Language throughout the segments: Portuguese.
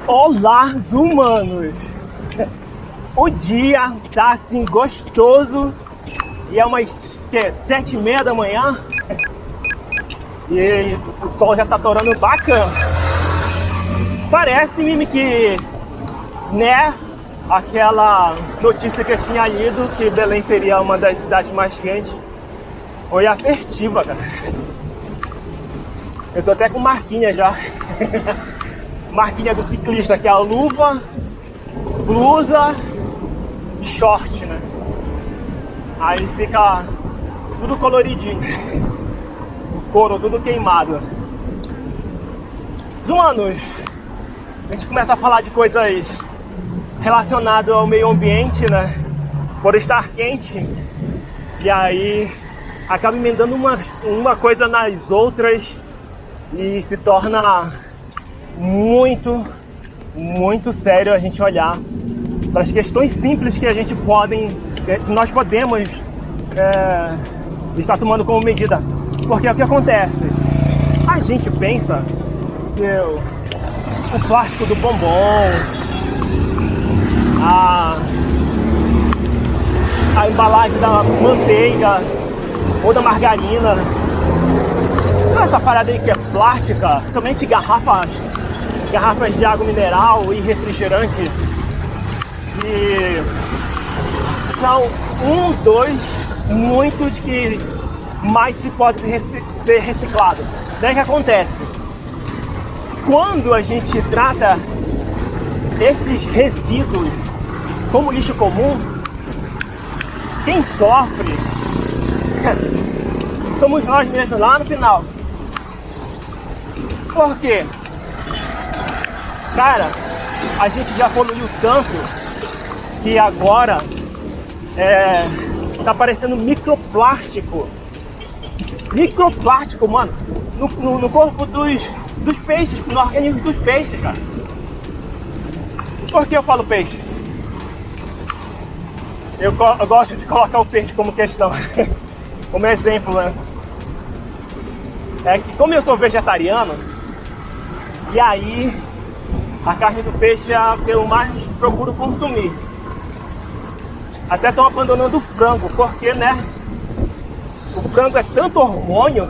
Olá, humanos! O dia tá assim gostoso e é umas 7h30 da manhã e o sol já tá torando bacana. Parece-me que, né, aquela notícia que eu tinha lido que Belém seria uma das cidades mais quentes foi assertiva, cara. Eu tô até com marquinha já. Marquinha do ciclista, que é a luva, blusa e short, né? Aí fica tudo coloridinho, o couro tudo queimado. Zumanos, a gente começa a falar de coisas relacionadas ao meio ambiente, né? Por estar quente, e aí acaba emendando uma coisa nas outras e se torna muito sério a gente olhar para as questões simples que nós podemos estar tomando como medida. Porque é o que acontece, a gente pensa que o plástico do bombom, a embalagem da manteiga ou da margarina, essa parada aí que é plástica, somente garrafas de água mineral e refrigerante, e são muitos que mais se pode ser reciclado. Daí que acontece? Quando a gente trata esses resíduos como lixo comum, quem sofre somos nós mesmos lá no final. Por quê? Cara, a gente já poluiu tanto que agora tá aparecendo microplástico. Microplástico, mano, no corpo dos peixes, no organismo dos peixes, cara. Por que eu falo peixe? Eu gosto de colocar o peixe como questão, como exemplo, né? É que como eu sou vegetariano, e aí a carne do peixe é a que eu mais procuro consumir. Até estão abandonando o frango, porque, né, o frango é tanto hormônio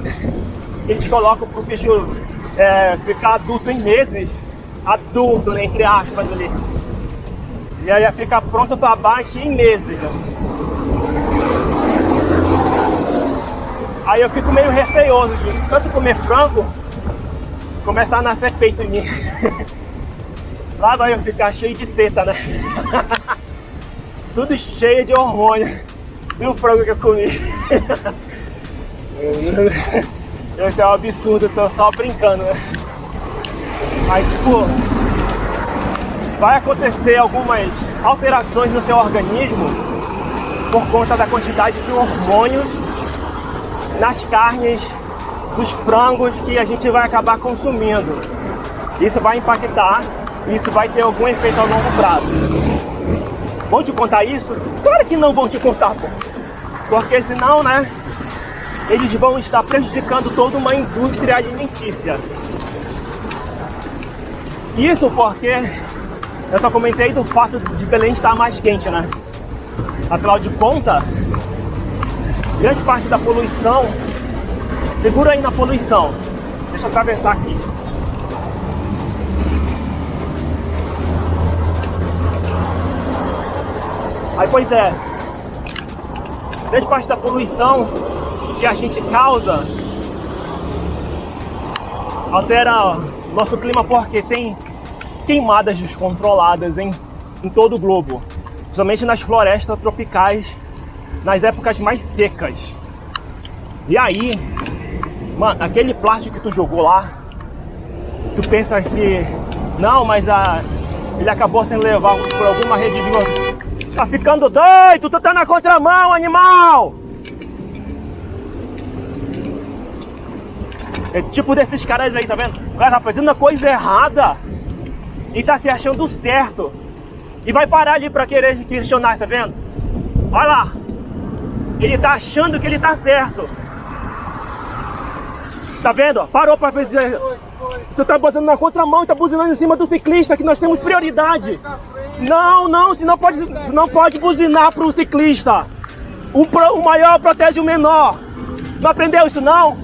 que eles colocam pro bicho ficar adulto em meses. Adulto, né, entre aspas ali. E aí fica pronto para abate em meses. Né? Aí eu fico meio receoso de tanto comer frango, começar a nascer peito em mim. Lá vai eu ficar cheio de teta, né? Tudo cheio de hormônio. E o frango que eu comi? Esse é um absurdo, eu tô só brincando, né? Mas, tipo, vai acontecer algumas alterações no seu organismo por conta da quantidade de hormônios nas carnes dos frangos que a gente vai acabar consumindo. Isso vai impactar, isso vai ter algum efeito a longo prazo. Vão te contar isso? Claro que não vão te contar, pô. Porque senão, né, eles vão estar prejudicando toda uma indústria alimentícia. Isso porque eu só comentei do fato de Belém estar mais quente, né? Afinal de contas, grande parte da poluição, segura aí na poluição, deixa eu atravessar aqui. Aí, pois é, grande parte da poluição que a gente causa altera nosso clima porque tem queimadas descontroladas em todo o globo, principalmente nas florestas tropicais, nas épocas mais secas. E aí, mano, aquele plástico que tu jogou lá, tu pensa que não, mas ele acabou sendo levado por alguma rede de... Tá ficando doido, tu tá na contramão, animal! É tipo desses caras aí, tá vendo? O cara tá fazendo a coisa errada e tá se achando certo. E vai parar ali pra querer questionar, tá vendo? Olha lá! Ele tá achando que ele tá certo. Tá vendo? Parou pra fazer... Você tá buzinando na contramão e tá buzinando em cima do ciclista, que nós temos prioridade. Não, você não pode buzinar pro ciclista. O maior protege o menor. Não aprendeu isso não?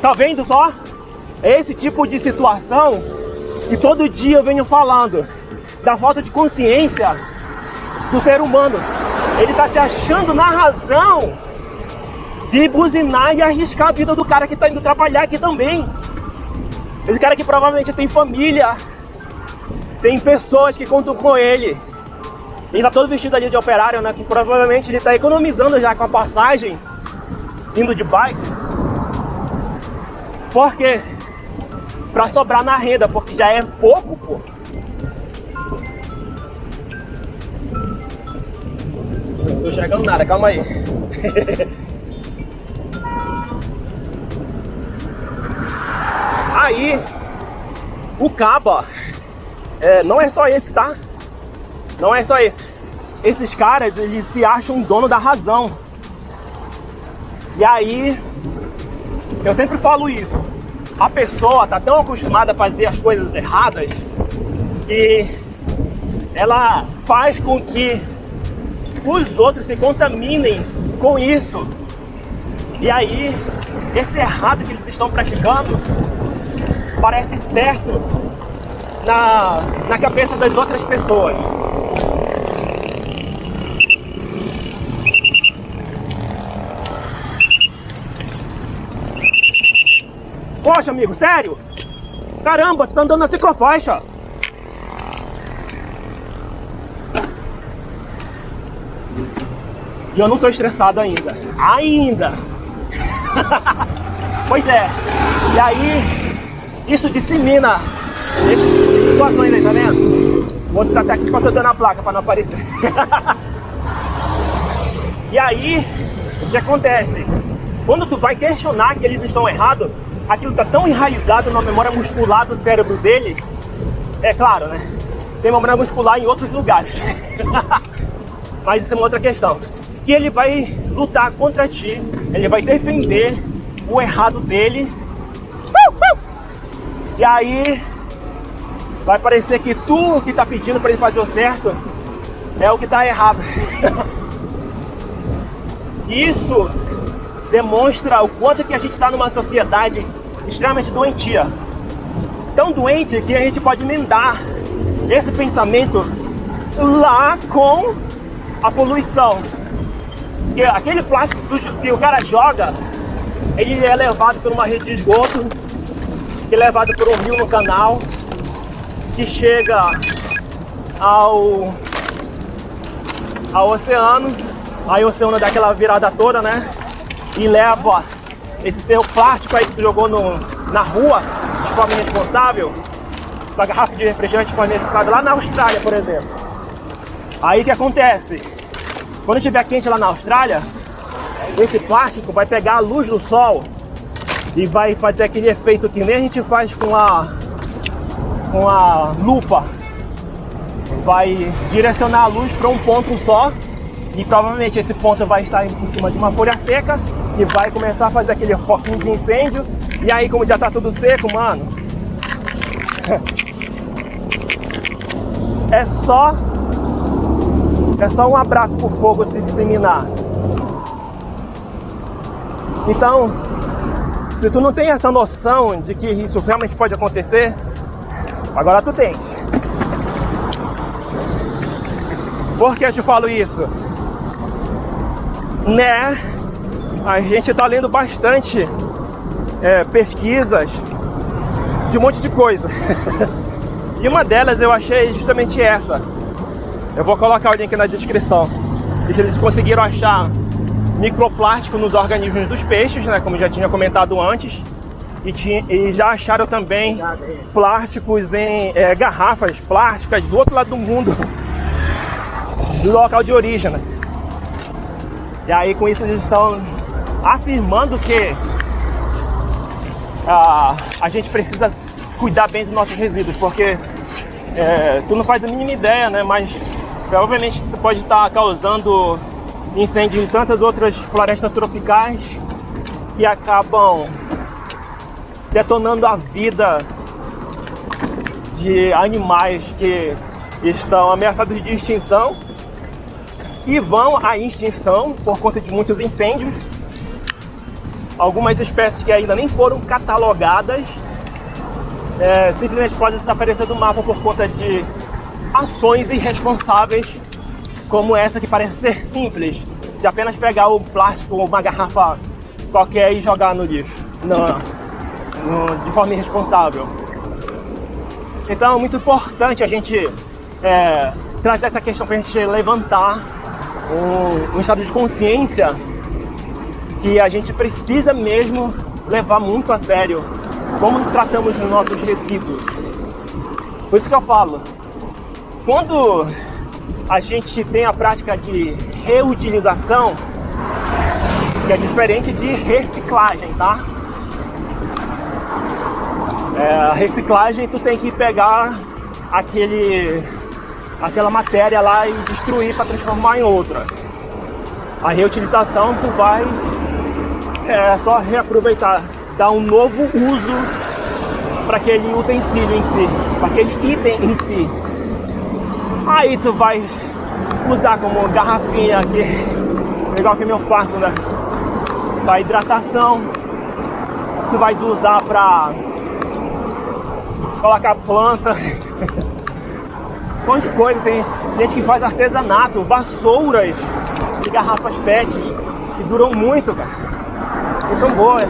Tá vendo só? É esse tipo de situação que todo dia eu venho falando. Da falta de consciência do ser humano. Ele tá se achando na razão de buzinar e arriscar a vida do cara que tá indo trabalhar aqui também. Esse cara que provavelmente tem família, tem pessoas que contam com ele. Ele tá todo vestido ali de operário, né? Que provavelmente ele tá economizando já com a passagem, indo de bike. Por quê? Pra sobrar na renda, porque já é pouco, pô. Não tô chegando nada, calma aí. Aí, o caba, não é só esse, tá? Não é só esse. Esses caras, eles se acham dono da razão. E aí, eu sempre falo isso. A pessoa tá tão acostumada a fazer as coisas erradas que ela faz com que os outros se contaminem com isso. E aí, esse errado que eles estão praticando parece certo na cabeça das outras pessoas. Poxa, amigo, sério? Caramba, você tá andando na ciclofaixa. E eu não tô estressado ainda. Pois é. E aí, isso dissemina situações aí, tá vendo? Vou ficar até aqui consultando a placa pra não aparecer. E aí, o que acontece? Quando tu vai questionar que eles estão errados, aquilo tá tão enraizado na memória muscular do cérebro dele. É claro, né? Tem memória muscular em outros lugares. Mas isso é uma outra questão. Que ele vai lutar contra ti, ele vai defender o errado dele. E aí vai parecer que tu que tá pedindo para ele fazer o certo é o que tá errado. Isso demonstra o quanto que a gente está numa sociedade extremamente doentia. Tão doente que a gente pode emendar esse pensamento lá com a poluição. Porque aquele plástico que o cara joga, ele é levado por uma rede de esgoto, que é levado por um rio no canal, que chega ao oceano. Aí o oceano dá aquela virada toda, né? E leva esse teu plástico aí que tu jogou na rua de forma irresponsável, a garrafa de refrigerante de forma irresponsável lá na Austrália, por exemplo. Aí o que acontece? Quando estiver quente lá na Austrália, esse plástico vai pegar a luz do sol e vai fazer aquele efeito que nem a gente faz com a lupa. Vai direcionar a luz para um ponto só e provavelmente esse ponto vai estar em cima de uma folha seca e vai começar a fazer aquele foquinho de incêndio. E aí, como já tá tudo seco, mano, é só um abraço pro fogo se disseminar. Então, se tu não tem essa noção de que isso realmente pode acontecer, agora tu tem. Por que eu te falo isso? Né? A gente tá lendo bastante pesquisas de um monte de coisa. E uma delas eu achei justamente essa. Eu vou colocar o link na descrição. Que eles conseguiram achar microplástico nos organismos dos peixes, né? Como já tinha comentado antes. E já acharam também plásticos em garrafas plásticas do outro lado do mundo, do local de origem, né? E aí com isso eles estão afirmando que a gente precisa cuidar bem dos nossos resíduos, porque tu não faz a mínima ideia, né? Mas provavelmente tu pode estar causando incêndio em tantas outras florestas tropicais que acabam detonando a vida de animais que estão ameaçados de extinção e vão à extinção por conta de muitos incêndios. Algumas espécies que ainda nem foram catalogadas simplesmente podem desaparecer do mapa por conta de ações irresponsáveis, como essa que parece ser simples, de apenas pegar o plástico ou uma garrafa qualquer e jogar no lixo, de forma irresponsável. Então é muito importante a gente trazer essa questão para a gente levantar um estado de consciência que a gente precisa mesmo levar muito a sério como tratamos os nossos resíduos. Por isso que eu falo, quando a gente tem a prática de reutilização, que é diferente de reciclagem, tá? A reciclagem, tu tem que pegar aquela matéria lá e destruir para transformar em outra. A reutilização, tu vai só reaproveitar, dar um novo uso para aquele utensílio em si, para aquele item em si. Aí tu vai usar como garrafinha aqui, igual que meu farto, né? Para hidratação. Tu vai usar para colocar planta. Um monte de coisa. Tem gente que faz artesanato, vassouras de garrafas PET que duram muito, cara. E são boas.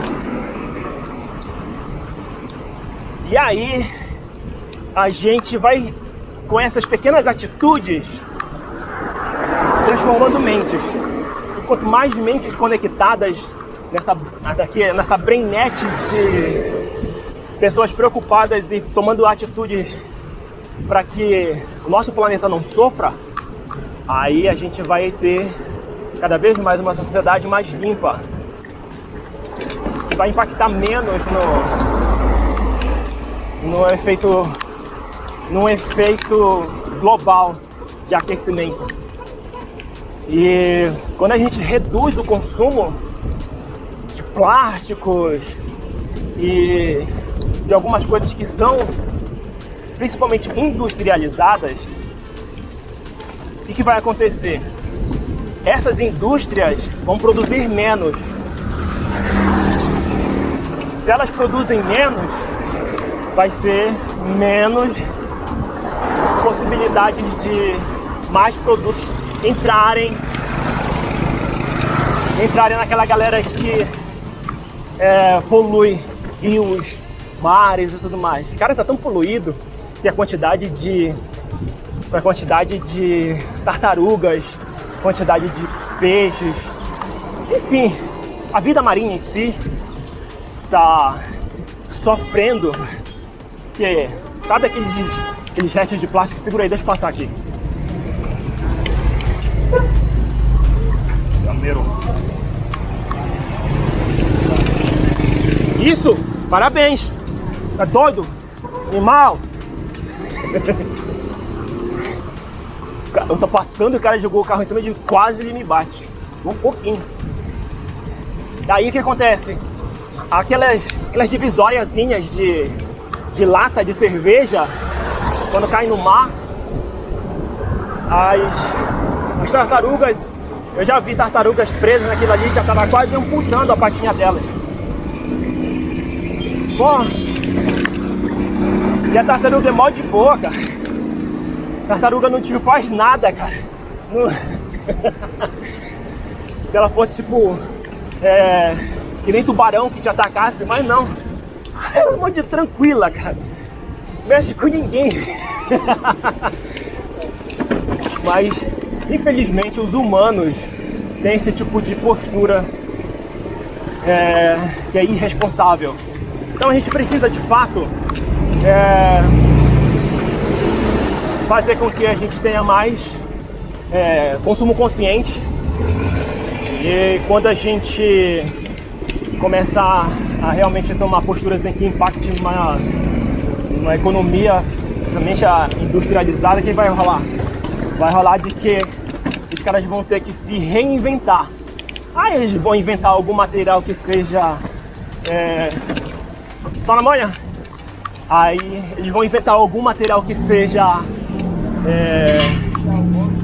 E aí a gente vai, com essas pequenas atitudes, transformando mentes. E quanto mais mentes conectadas nessa brainnet de pessoas preocupadas e tomando atitudes para que o nosso planeta não sofra, aí a gente vai ter cada vez mais uma sociedade mais limpa, que vai impactar menos no efeito global de aquecimento. E quando a gente reduz o consumo de plásticos e de algumas coisas que são principalmente industrializadas, o que vai acontecer? Essas indústrias vão produzir menos. Se elas produzem menos, vai ser menos possibilidade de mais produtos entrarem naquela galera que polui rios, mares e tudo mais. Cara, tá tão poluído que a quantidade de tartarugas, quantidade de peixes, enfim, a vida marinha em si está sofrendo. Que sabe aqueles restos de plástico? Segura aí, deixa eu passar aqui. Isso! Parabéns! Tá doido? Animal! Eu tô passando e o cara jogou o carro em cima de quase ele me bate. Um pouquinho. Daí o que acontece? Aquelas divisóriazinhas de lata de cerveja, quando cai no mar, as tartarugas, eu já vi tartarugas presas naquilo ali, já tava quase amputando a patinha delas. Pô, e a tartaruga é mó de boa, cara. A tartaruga não te faz nada, cara. Não... Se ela fosse tipo que nem tubarão que te atacasse, mas não. Ela é mó de tranquila, cara. Mexe com ninguém. Mas infelizmente os humanos têm esse tipo de postura que é irresponsável. Então a gente precisa de fato fazer com que a gente tenha mais consumo consciente. E quando a gente começar a realmente tomar posturas em que impacte uma economia, principalmente a industrializada, que vai rolar? Vai rolar de que os caras vão ter que se reinventar. Aí eles vão inventar algum material que seja só na manhã. Aí eles vão inventar algum material que seja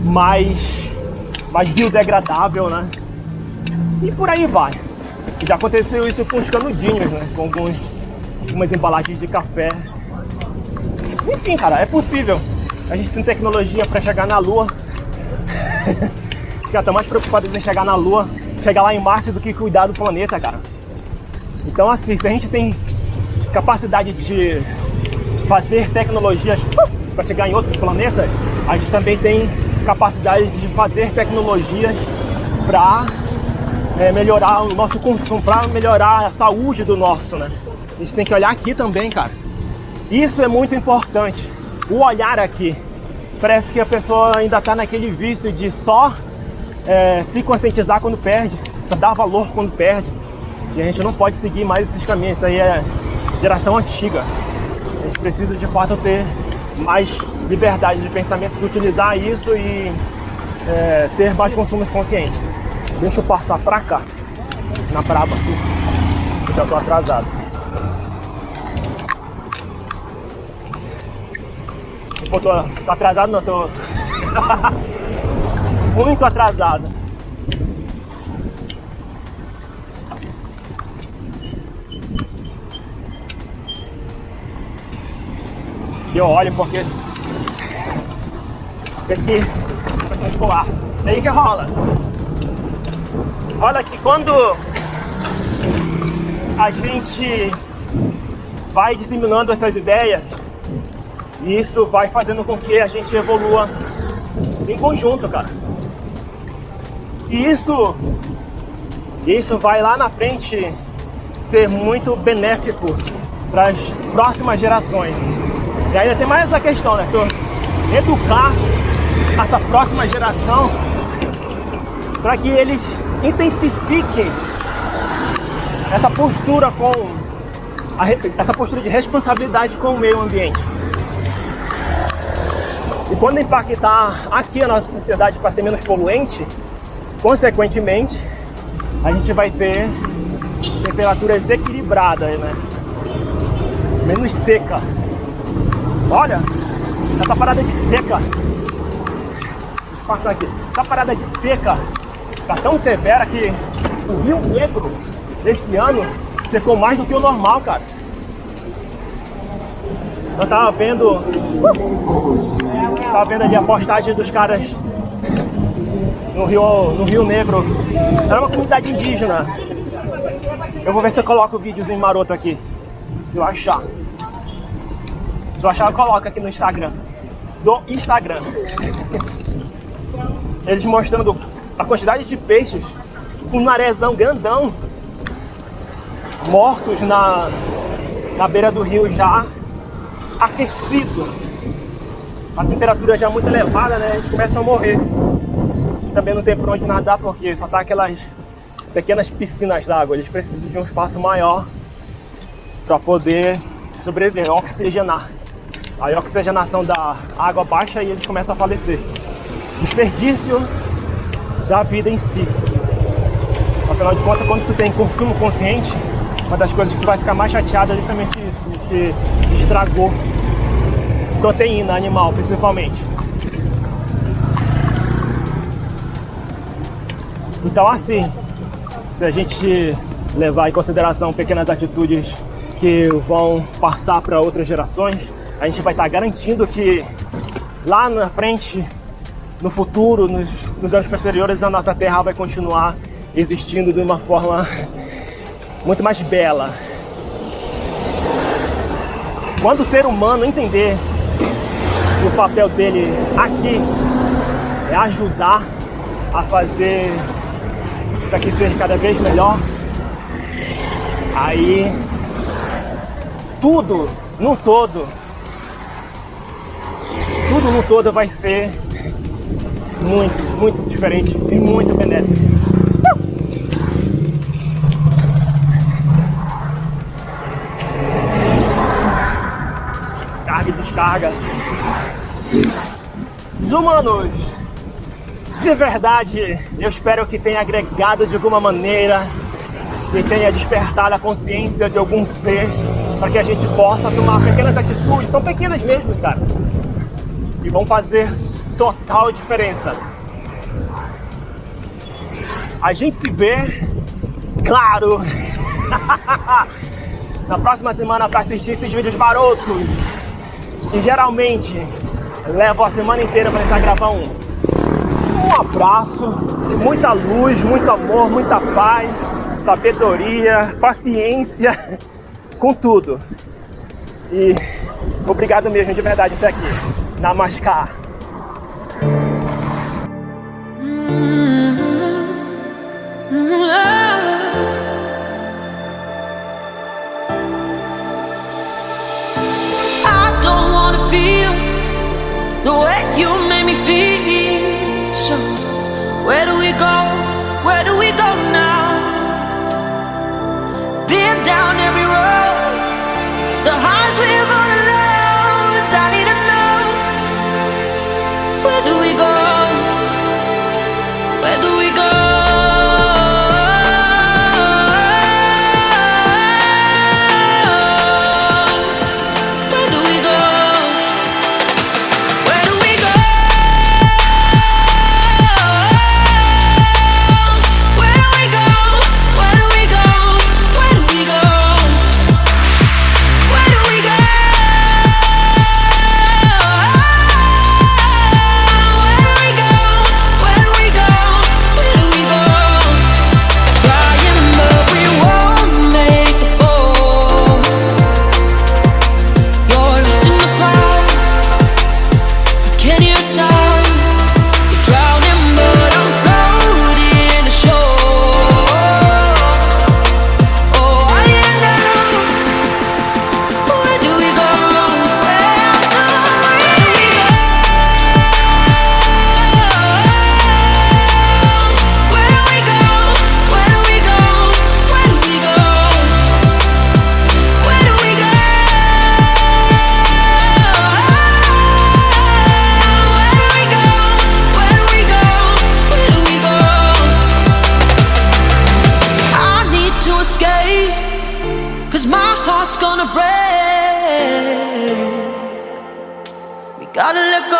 mais biodegradável, né? E por aí vai. Já aconteceu isso com os canudinhos, né? Com algumas embalagens de café. Enfim, cara, é possível. A gente tem tecnologia para chegar na Lua. Os caras estão mais preocupados em chegar na Lua, chegar lá em Marte, do que cuidar do planeta, cara. Então, assim, se a gente tem capacidade de fazer tecnologias para chegar em outros planetas, a gente também tem capacidade de fazer tecnologias para melhorar o nosso consumo, para melhorar a saúde do nosso, né? A gente tem que olhar aqui também, cara. Isso é muito importante. O olhar aqui. Parece que a pessoa ainda está naquele vício de só se conscientizar quando perde, só dar valor quando perde. E a gente não pode seguir mais esses caminhos. Isso aí é geração antiga. A gente precisa de fato ter mais liberdade de pensamento, de utilizar isso e ter mais consumos conscientes. Deixa eu passar pra cá, na braba aqui, porque eu tô atrasado. Pô, tô atrasado, não, tô muito atrasado. E eu olho porque tem que voar. É aí que rola. Olha que quando a gente vai disseminando essas ideias, isso vai fazendo com que a gente evolua em conjunto, cara. E isso vai lá na frente ser muito benéfico para as próximas gerações. E ainda tem mais essa questão, né? Que educar essa próxima geração para que eles intensifiquem essa postura essa postura de responsabilidade com o meio ambiente. E quando impactar aqui a nossa sociedade para ser menos poluente, consequentemente, a gente vai ter temperaturas equilibradas, né? Menos seca. Olha, essa parada de seca. Deixa eu passar aqui. Essa parada de seca tá tão severa que o Rio Negro esse ano secou mais do que o normal, cara. Eu tava vendo ali a postagem dos caras no Rio Negro. Era uma comunidade indígena. Eu vou ver se eu coloco o videozinho maroto aqui, se eu achar. Se eu achar, eu coloco aqui no Instagram. Do Instagram. Eles mostrando a quantidade de peixes, um narezão grandão, mortos na beira do rio já aquecido. A temperatura já muito elevada, né? Eles começam a morrer. Também não tem por onde nadar porque só tá aquelas pequenas piscinas d'água. Eles precisam de um espaço maior para poder sobreviver, oxigenar. Aí a oxigenação da água baixa e eles começam a falecer. Desperdício da vida em si. Afinal de contas, quando tu tem consumo consciente, uma das coisas que tu vai ficar mais chateado é justamente isso, que estragou proteína animal, principalmente. Então, assim, se a gente levar em consideração pequenas atitudes que vão passar para outras gerações, a gente vai estar garantindo que lá na frente, no futuro, nos anos posteriores, a nossa Terra vai continuar existindo de uma forma muito mais bela. Quando o ser humano entender que o papel dele aqui é ajudar a fazer isso aqui ser cada vez melhor, aí tudo no todo vai ser muito, muito diferente e muito benéfico. Carga e descarga. Os humanos, de verdade, eu espero que tenha agregado de alguma maneira, que tenha despertado a consciência de algum ser para que a gente possa tomar pequenas atitudes, são pequenas mesmo, cara, e vão fazer total diferença. A gente se vê, claro, na próxima semana para assistir esses vídeos marotos. E geralmente levo a semana inteira para tentar gravar um abraço de muita luz, muito amor, muita paz, sabedoria, paciência, com tudo. E obrigado mesmo, de verdade, até aqui. Namaskar. I don't wanna feel the way you made me feel. So where do we go? Where do we go now? Been down every road, the highs we've all the lows. I need to know, where do we go? Where do we go? Cause my heart's gonna break. We gotta let go.